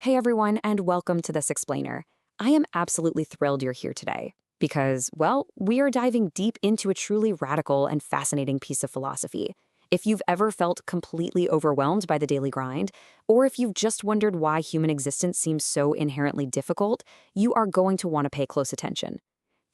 Hey everyone, and welcome to This Explainer. I am absolutely thrilled you're here today because, well, we are diving deep into a truly radical and fascinating piece of philosophy. If you've ever felt completely overwhelmed by the daily grind, or if you've just wondered why human existence seems so inherently difficult, you are going to want to pay close attention.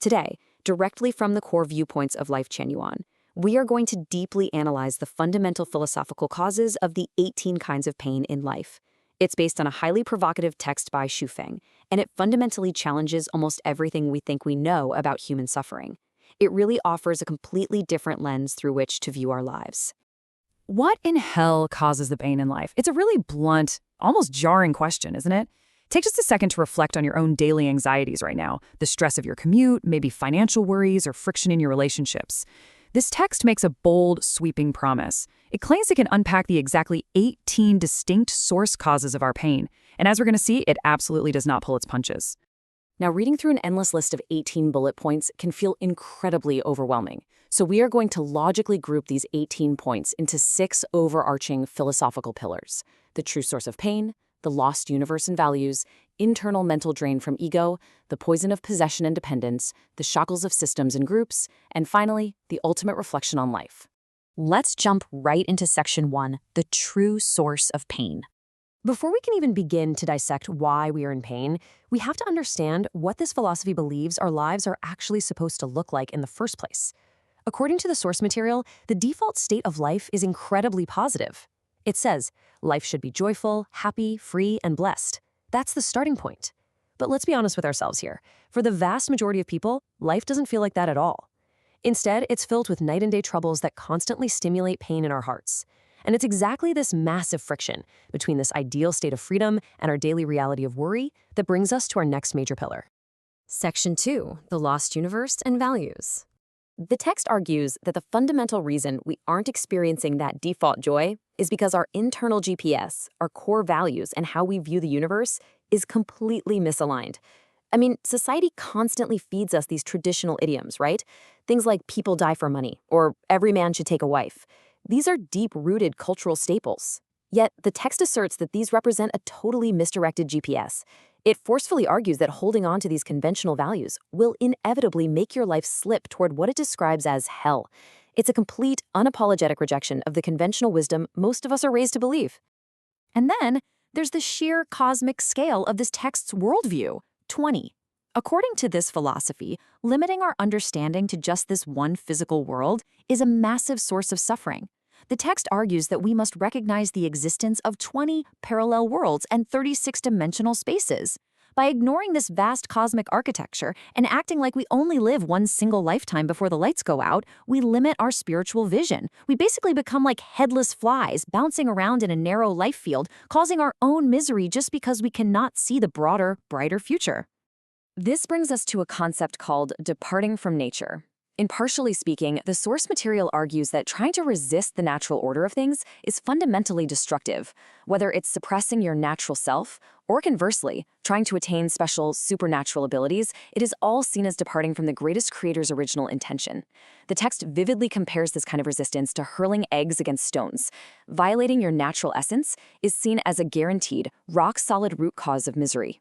Today, directly from the core viewpoints of Life Genuine, we are going to deeply analyze the fundamental philosophical causes of the 18 kinds of pain in life. It's based on a highly provocative text by Xu Feng, and it fundamentally challenges almost everything we think we know about human suffering. It really offers a completely different lens through which to view our lives. What in hell causes the pain in life? It's a really blunt, almost jarring question, isn't it? Take just a second to reflect on your own daily anxieties right now, the stress of your commute, maybe financial worries or friction in your relationships. This text makes a bold, sweeping promise. It claims it can unpack the exactly 18 distinct source causes of our pain, and as we're going to see, it absolutely does not pull its punches. Now, reading through an endless list of 18 bullet points can feel incredibly overwhelming. So we are going to logically group these 18 points into 6 overarching philosophical pillars: the true source of pain, the lost universe and values, internal mental drain from ego, the poison of possession and dependence, the shackles of systems and groups, and finally, the ultimate reflection on life. Let's jump right into section 1, the true source of pain. Before we can even begin to dissect why we are in pain, we have to understand what this philosophy believes our lives are actually supposed to look like in the first place. According to the source material, the default state of life is incredibly positive. It says, life should be joyful, happy, free, and blessed. That's the starting point. But let's be honest with ourselves here. For the vast majority of people, life doesn't feel like that at all. Instead, it's filled with night and day troubles that constantly stimulate pain in our hearts. And it's exactly this massive friction between this ideal state of freedom and our daily reality of worry that brings us to our next major pillar. Section 2, the lost universe and values. The text argues that the fundamental reason we aren't experiencing that default joy is because our internal GPS, our core values, and how we view the universe is completely misaligned. I mean, society constantly feeds us these traditional idioms, right? Things like people die for money, or every man should take a wife. These are deep-rooted cultural staples. Yet, the text asserts that these represent a totally misdirected GPS. It forcefully argues that holding on to these conventional values will inevitably make your life slip toward what it describes as hell. It's a complete, unapologetic rejection of the conventional wisdom most of us are raised to believe. And then, there's the sheer cosmic scale of this text's worldview, 20. According to this philosophy, limiting our understanding to just this one physical world is a massive source of suffering. The text argues that we must recognize the existence of 20 parallel worlds and 36-dimensional spaces. By ignoring this vast cosmic architecture and acting like we only live one single lifetime before the lights go out, we limit our spiritual vision. We basically become like headless flies, bouncing around in a narrow life field, causing our own misery just because we cannot see the broader, brighter future. This brings us to a concept called departing from nature. Impartially speaking, the source material argues that trying to resist the natural order of things is fundamentally destructive, whether it's suppressing your natural self, or conversely, trying to attain special supernatural abilities. It is all seen as departing from the greatest creator's original intention. The text vividly compares this kind of resistance to hurling eggs against stones. Violating your natural essence is seen as a guaranteed, rock-solid root cause of misery.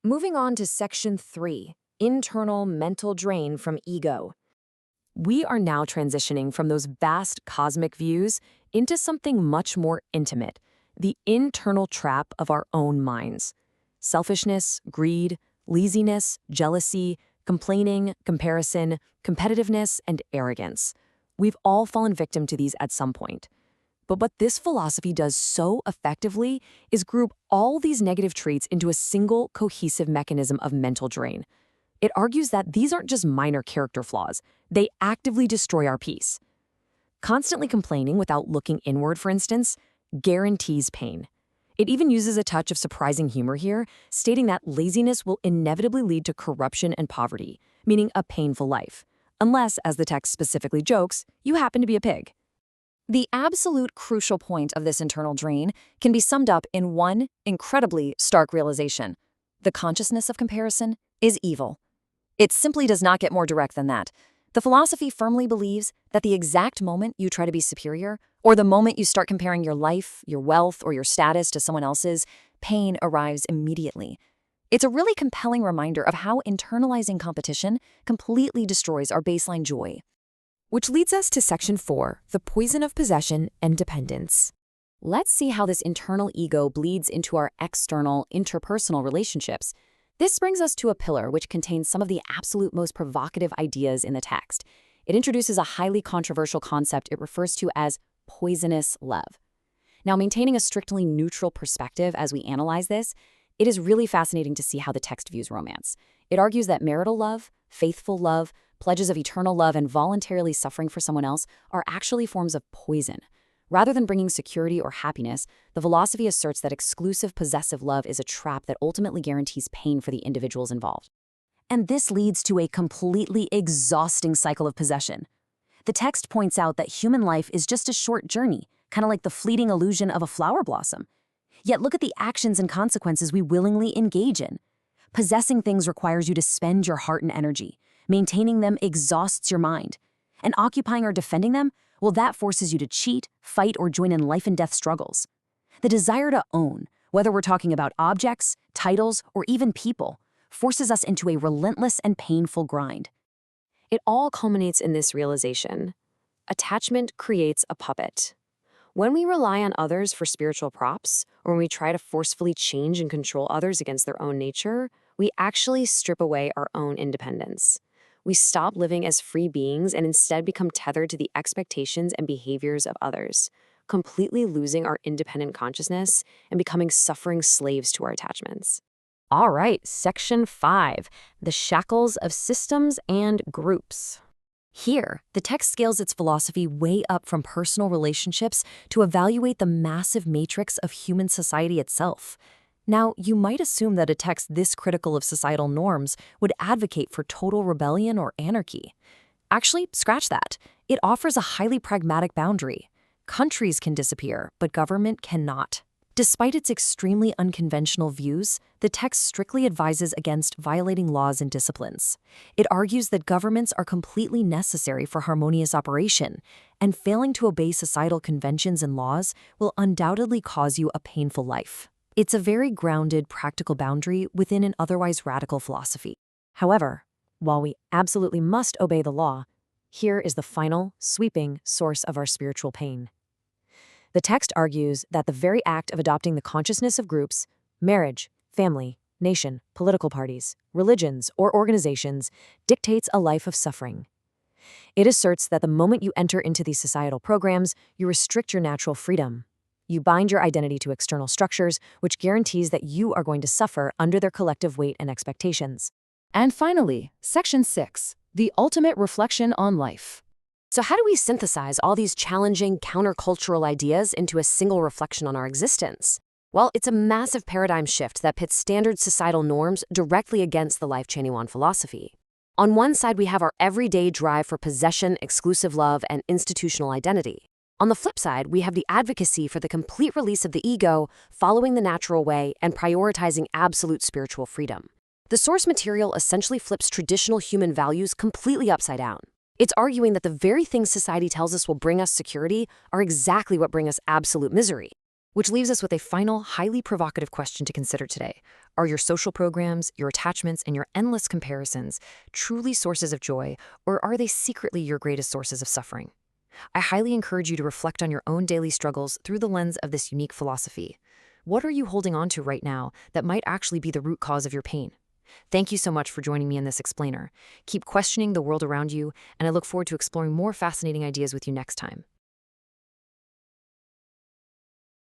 Moving on to section 3, internal mental drain from ego. We are now transitioning from those vast cosmic views into something much more intimate, the internal trap of our own minds. Selfishness, greed, laziness, jealousy, complaining, comparison, competitiveness, and arrogance. We've all fallen victim to these at some point. But what this philosophy does so effectively is group all these negative traits into a single cohesive mechanism of mental drain. It argues that these aren't just minor character flaws, they actively destroy our peace. Constantly complaining without looking inward, for instance, guarantees pain. It even uses a touch of surprising humor here, stating that laziness will inevitably lead to corruption and poverty, meaning a painful life, unless, as the text specifically jokes, you happen to be a pig. The absolute crucial point of this internal drain can be summed up in one incredibly stark realization. The consciousness of comparison is evil. It simply does not get more direct than that. The philosophy firmly believes that the exact moment you try to be superior, or the moment you start comparing your life, your wealth, or your status to someone else's, pain arrives immediately. It's a really compelling reminder of how internalizing competition completely destroys our baseline joy. Which leads us to Section 4, the poison of possession and dependence. Let's see how this internal ego bleeds into our external, interpersonal relationships. This brings us to a pillar which contains some of the absolute most provocative ideas in the text. It introduces a highly controversial concept it refers to as poisonous love. Now, maintaining a strictly neutral perspective as we analyze this, it is really fascinating to see how the text views romance. It argues that marital love, faithful love, pledges of eternal love, and voluntarily suffering for someone else are actually forms of poison. Rather than bringing security or happiness, the philosophy asserts that exclusive possessive love is a trap that ultimately guarantees pain for the individuals involved. And this leads to a completely exhausting cycle of possession. The text points out that human life is just a short journey, kind of like the fleeting illusion of a flower blossom. Yet look at the actions and consequences we willingly engage in. Possessing things requires you to spend your heart and energy. Maintaining them exhausts your mind. And occupying or defending them, well, that forces you to cheat, fight, or join in life and death struggles. The desire to own, whether we're talking about objects, titles, or even people, forces us into a relentless and painful grind. It all culminates in this realization. Attachment creates a puppet. When we rely on others for spiritual props, or when we try to forcefully change and control others against their own nature, we actually strip away our own independence. We stop living as free beings and instead become tethered to the expectations and behaviors of others, completely losing our independent consciousness and becoming suffering slaves to our attachments. All right, Section 5, the shackles of systems and groups. Here, the text scales its philosophy way up from personal relationships to evaluate the massive matrix of human society itself. Now, you might assume that a text this critical of societal norms would advocate for total rebellion or anarchy. Actually, scratch that. It offers a highly pragmatic boundary. Countries can disappear, but government cannot. Despite its extremely unconventional views, the text strictly advises against violating laws and disciplines. It argues that governments are completely necessary for harmonious operation, and failing to obey societal conventions and laws will undoubtedly cause you a painful life. It's a very grounded, practical boundary within an otherwise radical philosophy. However, while we absolutely must obey the law, here is the final, sweeping source of our spiritual pain. The text argues that the very act of adopting the consciousness of groups, marriage, family, nation, political parties, religions, or organizations dictates a life of suffering. It asserts that the moment you enter into these societal programs, you restrict your natural freedom. You bind your identity to external structures, which guarantees that you are going to suffer under their collective weight and expectations. And finally, Section 6, the ultimate reflection on life. So how do we synthesize all these challenging countercultural ideas into a single reflection on our existence? Well, it's a massive paradigm shift that pits standard societal norms directly against the Life Chanywan philosophy. On one side, we have our everyday drive for possession, exclusive love, and institutional identity. On the flip side, we have the advocacy for the complete release of the ego, following the natural way, and prioritizing absolute spiritual freedom. The source material essentially flips traditional human values completely upside down. It's arguing that the very things society tells us will bring us security are exactly what bring us absolute misery. Which leaves us with a final, highly provocative question to consider today. Are your social programs, your attachments, and your endless comparisons truly sources of joy, or are they secretly your greatest sources of suffering? I highly encourage you to reflect on your own daily struggles through the lens of this unique philosophy. What are you holding on to right now that might actually be the root cause of your pain? Thank you so much for joining me in this explainer. Keep questioning the world around you, and I look forward to exploring more fascinating ideas with you next time.